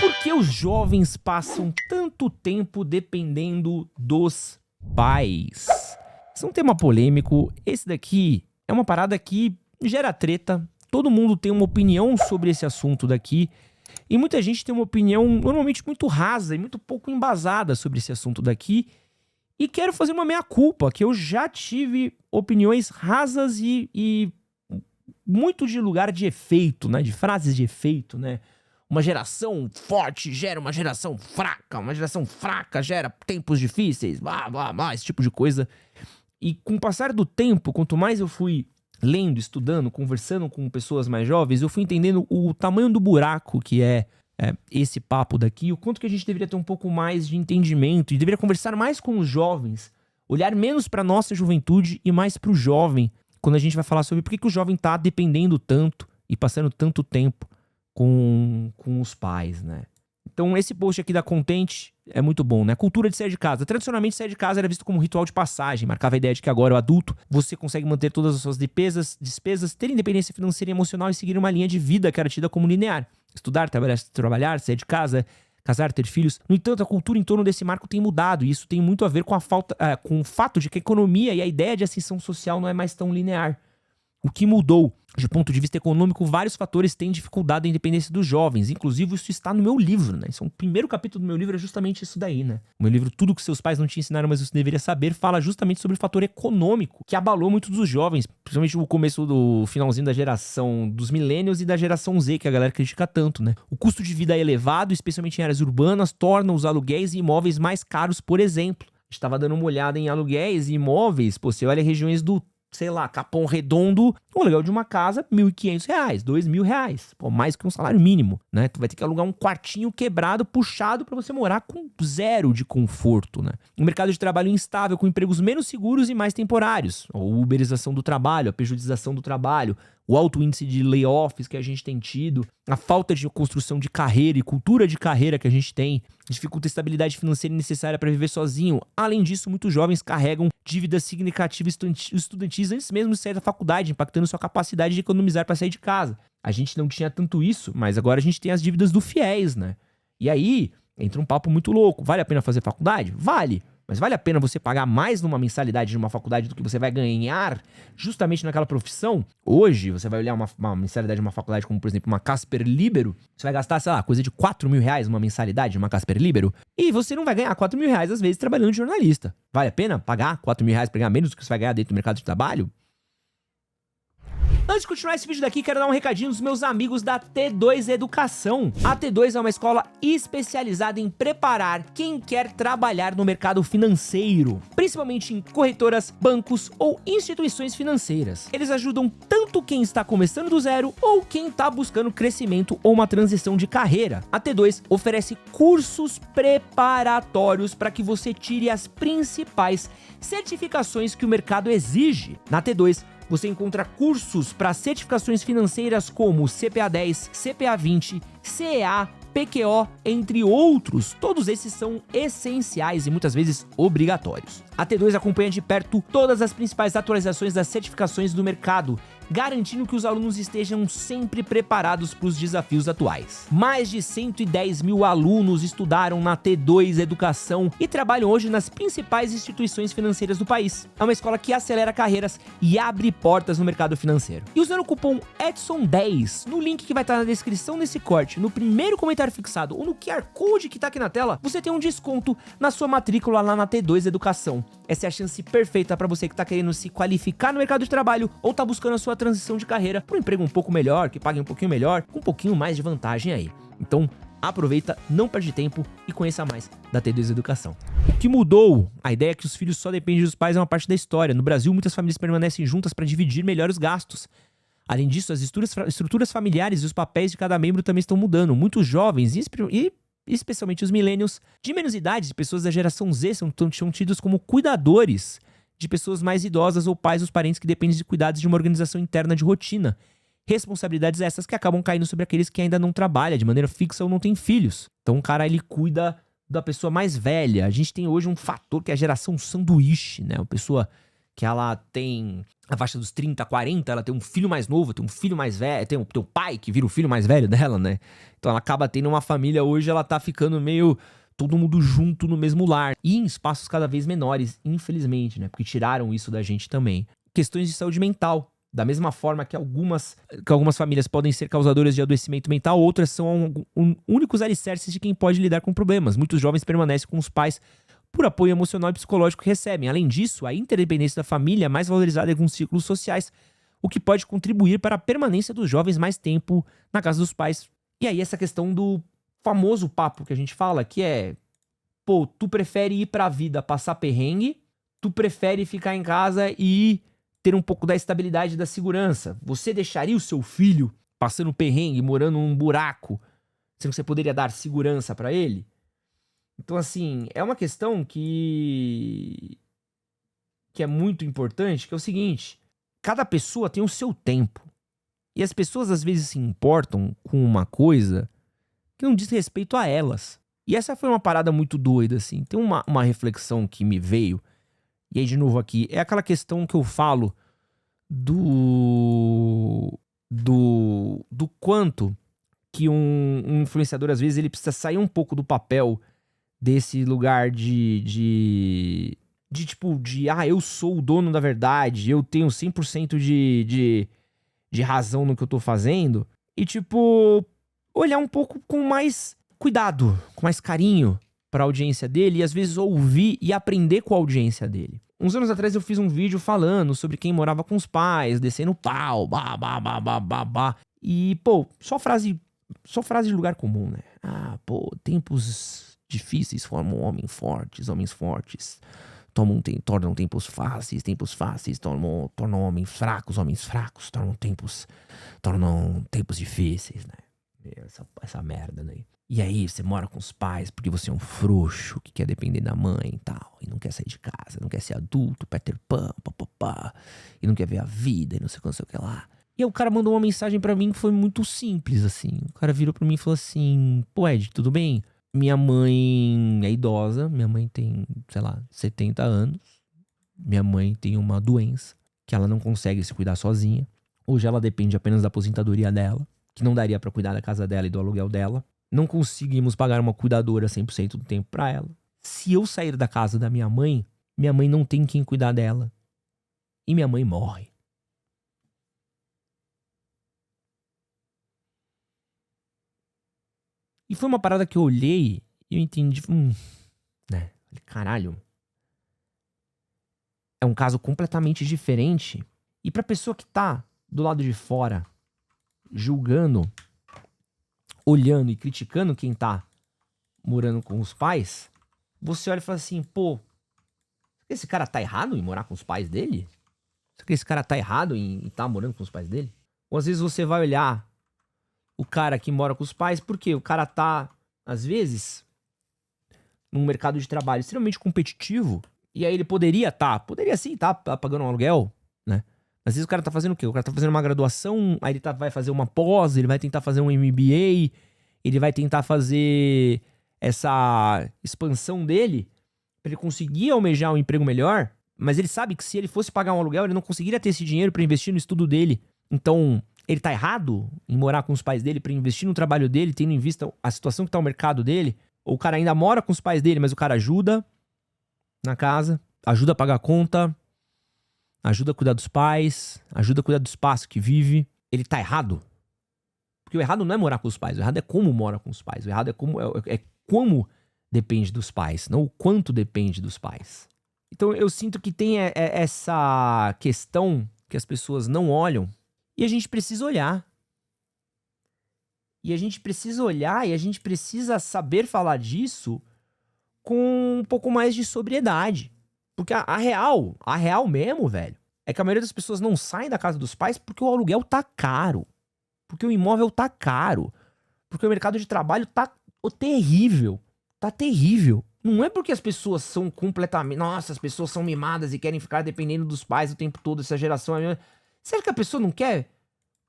Por que os jovens passam tanto tempo dependendo dos pais? Esse é um tema polêmico. Esse daqui é uma parada que gera treta. Todo mundo tem uma opinião sobre esse assunto daqui. E muita gente tem uma opinião normalmente muito rasa e muito pouco embasada sobre esse assunto daqui. E quero fazer uma meia-culpa, que eu já tive opiniões rasas e muito de lugar de efeito, né? De frases de efeito, né? Uma geração forte gera uma geração fraca gera tempos difíceis, blá, blá, blá, esse tipo de coisa. E com o passar do tempo, quanto mais eu fui lendo, estudando, conversando com pessoas mais jovens, eu fui entendendo o tamanho do buraco que é esse papo daqui, o quanto que a gente deveria ter um pouco mais de entendimento e deveria conversar mais com os jovens, olhar menos para nossa juventude e mais para o jovem, quando a gente vai falar sobre por que o jovem tá dependendo tanto e passando tanto tempo com os pais, né? Então esse post aqui da Contente é muito bom, né? Cultura de sair de casa. Tradicionalmente, sair de casa era visto como um ritual de passagem, marcava a ideia de que agora o adulto, você consegue manter todas as suas despesas, ter independência financeira e emocional e seguir uma linha de vida que era tida como linear. Estudar, trabalhar, sair de casa, casar, ter filhos. No entanto, a cultura em torno desse marco tem mudado e isso tem muito a ver com com o fato de que a economia e a ideia de ascensão social não é mais tão linear. O que mudou? De ponto de vista econômico, vários fatores têm dificultado a independência dos jovens. Inclusive, isso está no meu livro, né? Isso é o primeiro capítulo do meu livro, é justamente isso daí, né? O meu livro, Tudo que seus pais não te ensinaram, mas você deveria saber, fala justamente sobre o fator econômico, que abalou muito dos jovens, principalmente o começo do finalzinho da geração dos millennials e da geração Z, que a galera critica tanto, né? O custo de vida é elevado, especialmente em áreas urbanas, torna os aluguéis e imóveis mais caros, por exemplo. A gente estava dando uma olhada em aluguéis e imóveis, pô, você olha regiões do sei lá, Capão Redondo, o aluguel de uma casa, R$1.500, R$2.000, pô, mais que um salário mínimo, né? Tu vai ter que alugar um quartinho quebrado, puxado pra você morar com zero de conforto, né? Um mercado de trabalho instável, com empregos menos seguros e mais temporários, a uberização do trabalho, a pejotização do trabalho, o alto índice de layoffs que a gente tem tido, a falta de construção de carreira e cultura de carreira que a gente tem, dificulta a estabilidade financeira necessária para viver sozinho. Além disso, muitos jovens carregam dívidas significativas estudantis antes mesmo de sair da faculdade, impactando sua capacidade de economizar para sair de casa. A gente não tinha tanto isso, mas agora a gente tem as dívidas do FIES, né? E aí, entra um papo muito louco. Vale a pena fazer faculdade? Vale. Mas vale a pena você pagar mais numa mensalidade de uma faculdade do que você vai ganhar justamente naquela profissão? Hoje, você vai olhar uma mensalidade de uma faculdade como, por exemplo, uma Casper Libero, você vai gastar, sei lá, coisa de R$4.000 numa mensalidade de uma Casper Libero, e você não vai ganhar R$4.000 às vezes trabalhando de jornalista. Vale a pena pagar R$4.000 para ganhar menos do que você vai ganhar dentro do mercado de trabalho? Antes de continuar esse vídeo daqui, quero dar um recadinho dos meus amigos da T2 Educação. A T2 é uma escola especializada em preparar quem quer trabalhar no mercado financeiro, principalmente em corretoras, bancos ou instituições financeiras. Eles ajudam tanto quem está começando do zero ou quem está buscando crescimento ou uma transição de carreira. A T2 oferece cursos preparatórios para que você tire as principais certificações que o mercado exige. Na T2, você encontra cursos para certificações financeiras como CPA 10, CPA 20, CEA, PQO, entre outros. Todos esses são essenciais e muitas vezes obrigatórios. A T2 acompanha de perto todas as principais atualizações das certificações do mercado, garantindo que os alunos estejam sempre preparados para os desafios atuais. Mais de 110 mil alunos estudaram na T2 Educação e trabalham hoje nas principais instituições financeiras do país. É uma escola que acelera carreiras e abre portas no mercado financeiro. E usando o cupom EDSON10, no link que vai estar na descrição desse corte, no primeiro comentário fixado ou no QR Code que está aqui na tela, você tem um desconto na sua matrícula lá na T2 Educação. Essa é a chance perfeita para você que está querendo se qualificar no mercado de trabalho ou está buscando a sua transição de carreira para um emprego um pouco melhor, que pague um pouquinho melhor, com um pouquinho mais de vantagem aí. Então, aproveita, não perde tempo e conheça mais da T2 Educação. O que mudou? A ideia é que os filhos só dependem dos pais é uma parte da história. No Brasil, muitas famílias permanecem juntas para dividir melhor os gastos. Além disso, as estruturas familiares e os papéis de cada membro também estão mudando. Muitos jovens, e especialmente os millennials, de menos idade, pessoas da geração Z, são tidos como cuidadores de pessoas mais idosas ou pais dos parentes que dependem de cuidados de uma organização interna de rotina. Responsabilidades essas que acabam caindo sobre aqueles que ainda não trabalham de maneira fixa ou não têm filhos. Então o cara, ele cuida da pessoa mais velha. A gente tem hoje um fator que é a geração sanduíche, né? Uma pessoa que ela tem a faixa dos 30, 40, ela tem um filho mais novo, tem um filho mais velho, tem um pai que vira o filho mais velho dela, né? Então ela acaba tendo uma família hoje, ela tá ficando meio todo mundo junto no mesmo lar. E em espaços cada vez menores, infelizmente, né? Porque tiraram isso da gente também. Questões de saúde mental. Da mesma forma que algumas famílias podem ser causadoras de adoecimento mental, outras são únicos alicerces de quem pode lidar com problemas. Muitos jovens permanecem com os pais por apoio emocional e psicológico que recebem. Além disso, a interdependência da família é mais valorizada em alguns círculos sociais, o que pode contribuir para a permanência dos jovens mais tempo na casa dos pais. E aí essa questão do famoso papo que a gente fala, que é, pô, tu prefere ir pra vida passar perrengue, tu prefere ficar em casa e ter um pouco da estabilidade e da segurança. Você deixaria o seu filho passando perrengue, morando num buraco, sendo que você poderia dar segurança pra ele? Então, assim, é uma questão que é muito importante, que é o seguinte: cada pessoa tem o seu tempo. E as pessoas às vezes se importam com uma coisa que não diz respeito a elas. E essa foi uma parada muito doida, assim. Tem uma reflexão que me veio, e aí de novo aqui, é aquela questão que eu falo do quanto que um influenciador, às vezes, ele precisa sair um pouco do papel desse lugar de eu sou o dono da verdade, eu tenho 100% de razão no que eu tô fazendo, e, tipo, olhar um pouco com mais cuidado, com mais carinho pra audiência dele, e às vezes ouvir e aprender com a audiência dele. Uns anos atrás eu fiz um vídeo falando sobre quem morava com os pais, descendo pau, babá. E, pô, só frase de lugar comum, né? Ah, pô, tempos difíceis formam homens fortes tornam tempos fáceis tornam homens fracos tornam tempos difíceis, né? Essa merda, né? E aí você mora com os pais porque você é um frouxo que quer depender da mãe e tal, e não quer sair de casa, não quer ser adulto, Peter Pan, papapá, e não quer ver a vida, e não sei o que lá. E aí o cara mandou uma mensagem pra mim que foi muito simples, assim. O cara virou pra mim e falou assim: pô, Ed, tudo bem? Minha mãe é idosa, minha mãe tem, sei lá, 70 anos. Minha mãe tem uma doença que ela não consegue se cuidar sozinha. Hoje ela depende apenas da aposentadoria dela, que não daria pra cuidar da casa dela e do aluguel dela. Não conseguimos pagar uma cuidadora 100% do tempo pra ela. Se eu sair da casa da minha mãe não tem quem cuidar dela. E minha mãe morre. E foi uma parada que eu olhei e eu entendi, né? Caralho. É um caso completamente diferente. E pra pessoa que tá do lado de fora, julgando, olhando e criticando quem tá morando com os pais, você olha e fala assim, pô, esse cara tá errado em morar com os pais dele? Será que esse cara tá errado em estar morando com os pais dele? Ou às vezes você vai olhar o cara que mora com os pais, porque o cara tá, às vezes, num mercado de trabalho extremamente competitivo, e aí ele poderia sim tá pagando um aluguel, né? Às vezes o cara tá fazendo o quê? O cara tá fazendo uma graduação, aí ele vai fazer uma pós, ele vai tentar fazer um MBA, ele vai tentar fazer essa expansão dele pra ele conseguir almejar um emprego melhor, mas ele sabe que se ele fosse pagar um aluguel, ele não conseguiria ter esse dinheiro pra investir no estudo dele. Então, ele tá errado em morar com os pais dele pra investir no trabalho dele, tendo em vista a situação que tá o mercado dele? Ou o cara ainda mora com os pais dele, mas o cara ajuda na casa, ajuda a pagar a conta, ajuda a cuidar dos pais, ajuda a cuidar do espaço que vive. Ele tá errado? Porque o errado não é morar com os pais, o errado é como mora com os pais. O errado é como depende dos pais, não o quanto depende dos pais. Então eu sinto que tem essa questão que as pessoas não olham, e a gente precisa olhar. E a gente precisa olhar e a gente precisa saber falar disso com um pouco mais de sobriedade. Porque a real mesmo, velho, é que a maioria das pessoas não saem da casa dos pais porque o aluguel tá caro. Porque o imóvel tá caro. Porque o mercado de trabalho tá terrível. Tá terrível. Não é porque as pessoas são completamente... Nossa, as pessoas são mimadas e querem ficar dependendo dos pais o tempo todo, essa geração... Será que a pessoa não quer?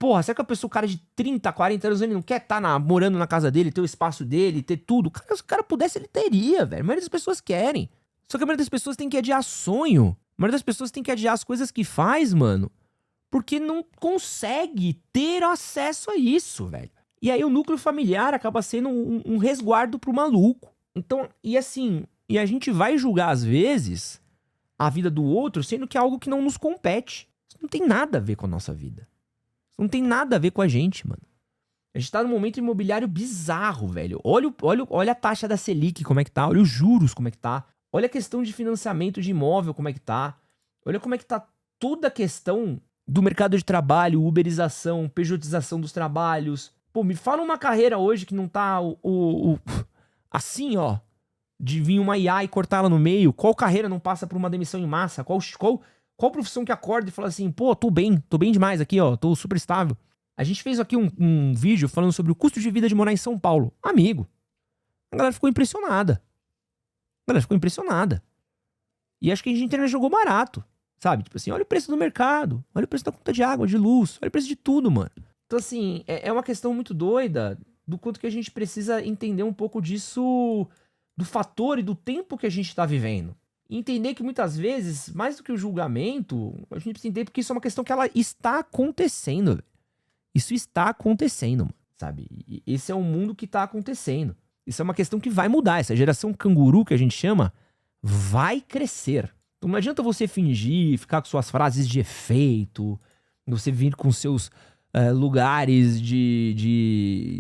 Porra, será que a pessoa, o cara de 30, 40 anos, ele não quer estar morando na casa dele, ter o espaço dele, ter tudo? Cara, se o cara pudesse, ele teria, velho. A maioria das pessoas querem. Só que a maioria das pessoas tem que adiar sonho maioria das pessoas tem que adiar as coisas que faz, mano, porque não consegue ter acesso a isso, velho. E aí o núcleo familiar acaba sendo um resguardo pro maluco. Então, e assim, e a gente vai julgar às vezes a vida do outro, sendo que é algo que não nos compete. Isso não tem nada a ver com a nossa vida. Isso não tem nada a ver com a gente, mano. A gente tá num momento imobiliário bizarro, velho. Olha a taxa da Selic, como é que tá. Olha os juros, como é que tá. Olha a questão de financiamento de imóvel, como é que tá. Olha como é que tá toda a questão do mercado de trabalho, uberização, pejotização dos trabalhos. Pô, me fala uma carreira hoje que não tá assim, ó, de vir uma IA e cortar ela no meio. Qual carreira não passa por uma demissão em massa? Qual profissão que acorda e fala assim, pô, tô bem demais aqui, ó, tô super estável. A gente fez aqui um vídeo falando sobre o custo de vida de morar em São Paulo. Amigo, a galera ficou impressionada. E acho que a gente internet jogou barato, sabe? Tipo assim, olha o preço do mercado, olha o preço da conta de água, de luz, olha o preço de tudo, mano. Então assim, é uma questão muito doida do quanto que a gente precisa entender um pouco disso, do fator e do tempo que a gente tá vivendo. E entender que muitas vezes, mais do que o julgamento, a gente precisa entender porque isso é uma questão que ela está acontecendo, velho. Isso está acontecendo, mano, sabe? E esse é um mundo que tá acontecendo. Isso é uma questão que vai mudar. Essa geração canguru que a gente chama vai crescer. Então não adianta você fingir, ficar com suas frases de efeito, você vir com seus lugares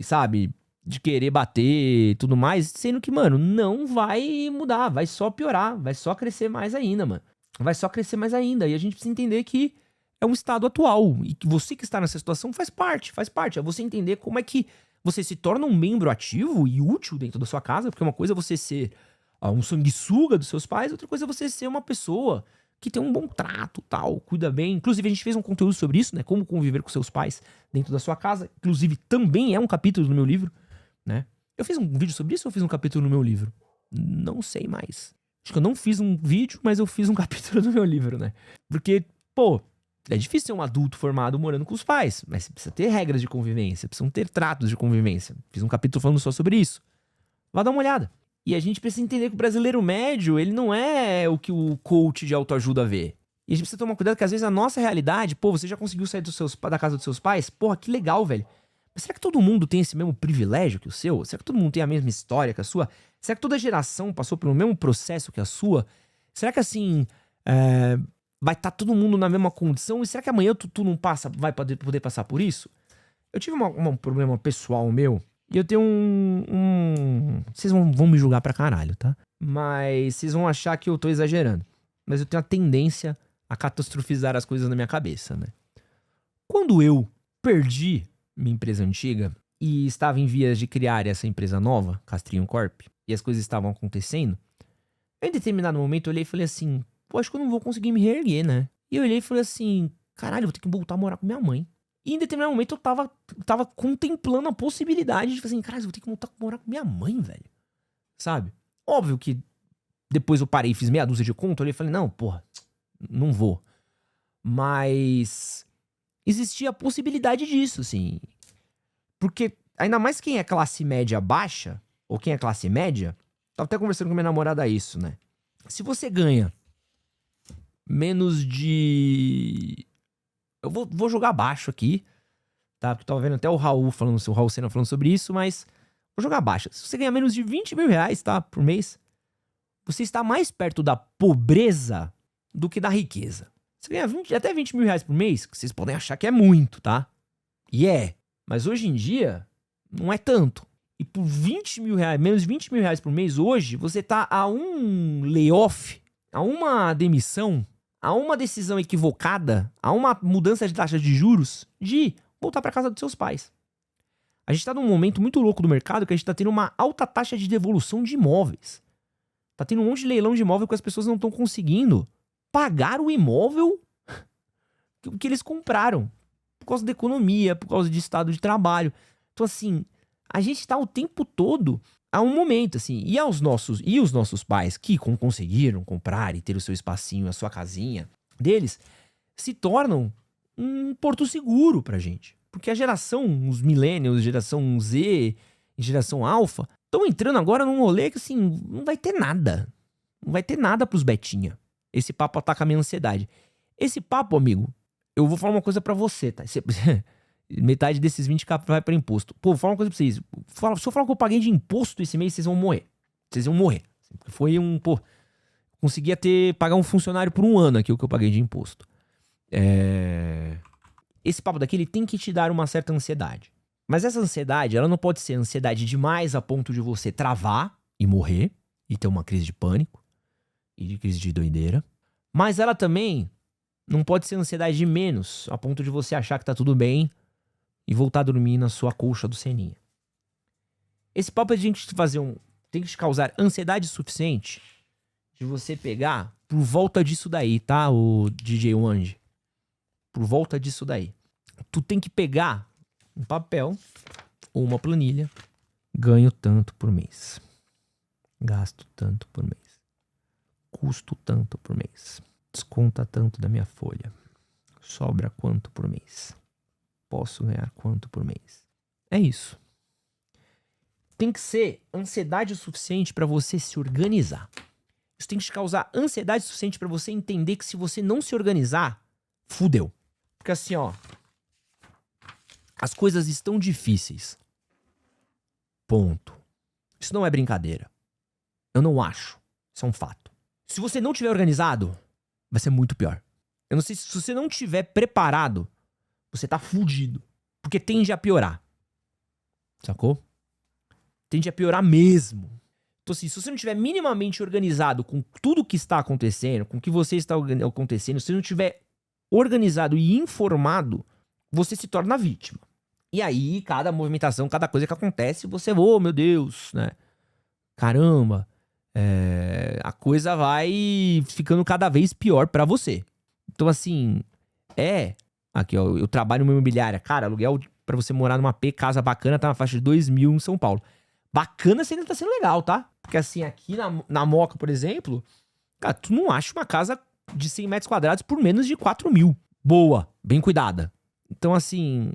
sabe, de querer bater e tudo mais, sendo que, mano, não vai mudar, vai só piorar, vai só crescer mais ainda, mano. Vai só crescer mais ainda. E a gente precisa entender que é um estado atual. E que você que está nessa situação faz parte. É você entender como é que você se torna um membro ativo e útil dentro da sua casa, porque uma coisa é você ser um sanguessuga dos seus pais, outra coisa é você ser uma pessoa que tem um bom trato, tal, cuida bem. Inclusive, a gente fez um conteúdo sobre isso, né? Como conviver com seus pais dentro da sua casa. Inclusive, também é um capítulo no meu livro, né? Eu fiz um vídeo sobre isso ou eu fiz um capítulo no meu livro? Não sei mais. Acho que eu não fiz um vídeo, mas eu fiz um capítulo no meu livro, né? Porque, pô, é difícil ser um adulto formado morando com os pais, mas você precisa ter regras de convivência, precisam ter tratos de convivência. Fiz um capítulo falando só sobre isso. Vá dar uma olhada. E a gente precisa entender que o brasileiro médio, ele não é o que o coach de autoajuda vê. E a gente precisa tomar cuidado que às vezes a nossa realidade, pô, você já conseguiu sair da casa dos seus pais? Porra, que legal, velho. Mas será que todo mundo tem esse mesmo privilégio que o seu? Será que todo mundo tem a mesma história que a sua? Será que toda geração passou pelo mesmo processo que a sua? Será que assim, vai estar todo mundo na mesma condição? E será que amanhã tu não vai poder passar por isso? Eu tive um problema pessoal meu. E eu tenho vocês vão me julgar pra caralho, tá? Mas vocês vão achar que eu tô exagerando. Mas eu tenho a tendência a catastrofizar as coisas na minha cabeça, né? Quando eu perdi minha empresa antiga e estava em vias de criar essa empresa nova, Castrinho Corp, e as coisas estavam acontecendo, em determinado momento eu olhei e falei assim, pô, acho que eu não vou conseguir me reerguer, né? E eu olhei e falei assim, caralho, eu vou ter que voltar a morar com minha mãe. E em determinado momento eu tava contemplando a possibilidade de fazer assim, cara, eu vou ter que voltar a morar com minha mãe, velho. Sabe? Óbvio que depois eu parei e fiz meia dúzia de conta, eu olhei e falei, não, porra, não vou. Mas existia a possibilidade disso, assim. Porque ainda mais quem é classe média baixa, ou quem é classe média, tava até conversando com minha namorada isso, né? Se você ganha menos de... Eu vou jogar baixo aqui, tá? Porque eu tava vendo até o Raul Sena falando sobre isso, mas vou jogar baixo. Se você ganhar menos de 20 mil reais, tá? Por mês, você está mais perto da pobreza do que da riqueza. Você ganha até 20 mil reais por mês, que vocês podem achar que é muito, tá? E mas hoje em dia, não é tanto. E por 20 mil reais, menos de 20 mil reais por mês hoje, você tá a um layoff, a uma demissão, a uma decisão equivocada, a uma mudança de taxa de juros, de voltar para casa dos seus pais. A gente tá num momento muito louco do mercado que a gente tá tendo uma alta taxa de devolução de imóveis. Tá tendo um monte de leilão de imóvel que as pessoas não estão conseguindo pagar o imóvel que eles compraram. Por causa da economia, por causa de estado de trabalho. Então, assim, a gente tá o tempo todo a um momento, assim. E os nossos pais que conseguiram comprar e ter o seu espacinho, a sua casinha deles, se tornam um porto seguro pra gente. Porque a geração, os millennials, geração Z e geração alfa, estão entrando agora num rolê que, assim, não vai ter nada. Não vai ter nada pros betinha. Esse papo ataca a minha ansiedade. Esse papo, amigo, eu vou falar uma coisa pra você, tá? Metade desses 20k vai pra imposto. Pô, vou falar uma coisa pra vocês. Se eu falar que eu paguei de imposto esse mês, vocês vão morrer. Vocês vão morrer. Foi pô, conseguia pagar um funcionário por um ano aqui o que eu paguei de imposto. Esse papo daqui, ele tem que te dar uma certa ansiedade. Mas essa ansiedade, ela não pode ser ansiedade demais a ponto de você travar e morrer, e ter uma crise de pânico, e de crise de doideira. Mas ela também não pode ser ansiedade de menos, a ponto de você achar que tá tudo bem e voltar a dormir na sua colcha do Seninha. Esse papo é de gente tem que te causar ansiedade suficiente de você pegar por volta disso daí, tá, o DJ Wanji? Por volta disso daí. Tu tem que pegar um papel ou uma planilha. Ganho tanto por mês. Gasto tanto por mês. Custo tanto por mês. Desconta tanto da minha folha. Sobra quanto por mês. Posso ganhar quanto por mês. É isso. Tem que ser ansiedade o suficiente para você se organizar. Isso tem que te causar ansiedade suficiente para você entender que se você não se organizar, fudeu. Porque assim, ó, as coisas estão difíceis. Ponto. Isso não é brincadeira. Eu não acho. Isso é um fato. Se você não tiver organizado, vai ser muito pior. Eu não sei se você não tiver preparado, você tá fudido. Porque tende a piorar. Sacou? Tende a piorar mesmo. Então assim, se você não tiver minimamente organizado com tudo que está acontecendo, com o que você está acontecendo, se você não tiver organizado e informado, você se torna vítima. E aí, cada movimentação, cada coisa que acontece, você, oh meu Deus, né? Caramba, a coisa vai ficando cada vez pior pra você. Então assim, aqui ó, eu trabalho numa imobiliária, cara, aluguel pra você morar numa casa bacana tá na faixa de 2.000 em São Paulo. Bacana se ainda tá sendo legal, tá? Porque assim, aqui na Moca, por exemplo, cara, tu não acha uma casa de 100 metros quadrados por menos de 4.000. Boa, bem cuidada. Então assim,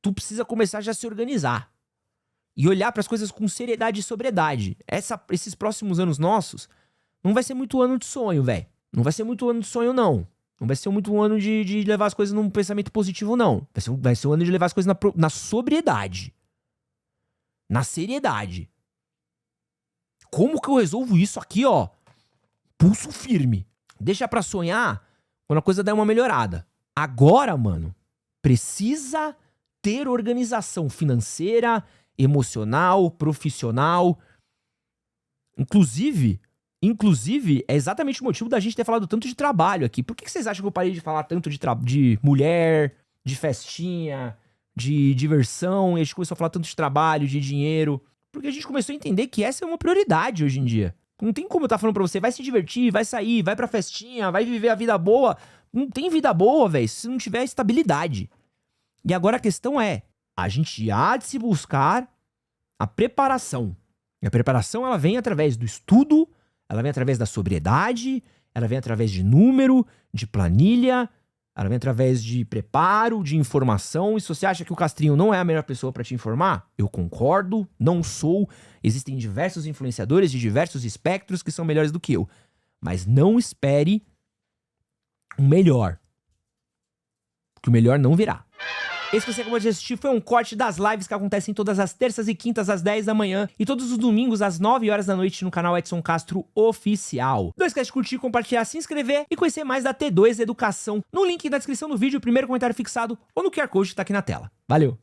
tu precisa começar já a se organizar. E olhar para as coisas com seriedade e sobriedade. Esses próximos anos nossos, não vai ser muito ano de sonho, velho. Não vai ser muito ano de sonho, não. Não vai ser muito ano de levar as coisas num pensamento positivo, não. Vai ser um ano de levar as coisas na sobriedade. Na seriedade. Como que eu resolvo isso aqui, ó? Pulso firme. Deixa pra sonhar quando a coisa der uma melhorada. Agora, mano, precisa ter organização financeira, emocional, profissional. Inclusive, é exatamente o motivo da gente ter falado tanto de trabalho aqui. Por que vocês acham que eu parei de falar tanto de mulher, de festinha, de diversão, e a gente começou a falar tanto de trabalho, de dinheiro? Porque a gente começou a entender que essa é uma prioridade hoje em dia. Não tem como eu estar falando pra você, vai se divertir, vai sair, vai pra festinha, vai viver a vida boa. Não tem vida boa, velho, se não tiver estabilidade. E agora a questão é, a gente há de se buscar a preparação. E a preparação, ela vem através do estudo, ela vem através da sobriedade, ela vem através de número, de planilha, ela vem através de preparo, de informação. E se você acha que o Castrinho não é a melhor pessoa para te informar, eu concordo, não sou. Existem diversos influenciadores de diversos espectros que são melhores do que eu. Mas não espere o melhor. Porque o melhor não virá. Esse que você acabou de assistir foi um corte das lives que acontecem todas as terças e quintas às 10 da manhã e todos os domingos às 9 horas da noite no canal Edson Castro Oficial. Não esquece de curtir, compartilhar, se inscrever e conhecer mais da T2 Educação no link na descrição do vídeo, primeiro comentário fixado ou no QR Code que tá aqui na tela. Valeu!